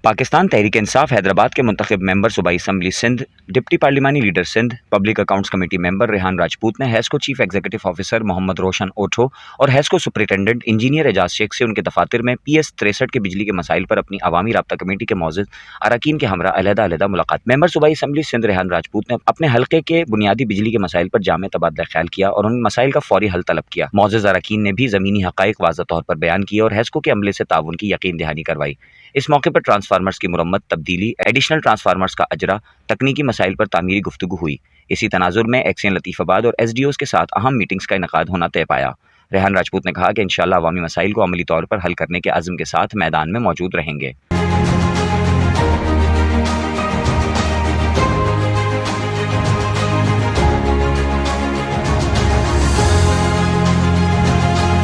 پاکستان تحریک انصاف حیدرآباد کے منتخب ممبر صوبائی اسمبلی سندھ، ڈپٹی پارلیمانی leader Sindh, public accounts committee member Rehan Rajput نے HESCO chief executive officer Muhammad Roshan Otho اور ہیسکو سپرٹینڈنٹ انجینئر اعجاز شیخ سے ان کے دفاتر میں PS 63 کے بجلی کے مسائل پر اپنی عوامی رابطہ کمیٹی کے معزز اراکین کے ہمراہ علیحدہ ملاقات۔ ممبر صوبائی اسمبلی سندھ ریحان راجپوت نے اپنے حلقے کے بنیادی بجلی کے مسائل پر جامع تبادلہ خیال کیا اور ان مسائل کا فوری حل طلب کیا۔ معزز اراکین نے بھی زمینی حقائق واضح طور پر بیان کیے اور ہیسکو کے عملے سے تعاون کی یقین دہانی کروائی۔ اس موقع پر ٹرانسفارمرز کی مرمت، تبدیلی، ایڈیشنل ٹرانسفارمرز کا اجرا، تکنیکی مسائل پر تعمیری گفتگو ہوئی۔ اسی تناظر میں ایکسین لطیف آباد اور SDOs کے ساتھ اہم میٹنگز کا انعقاد ہونا طے پایا۔ ریحان راجپوت نے کہا کہ انشاءاللہ عوامی مسائل کو عملی طور پر حل کرنے کے عزم کے ساتھ میدان میں موجود رہیں گے۔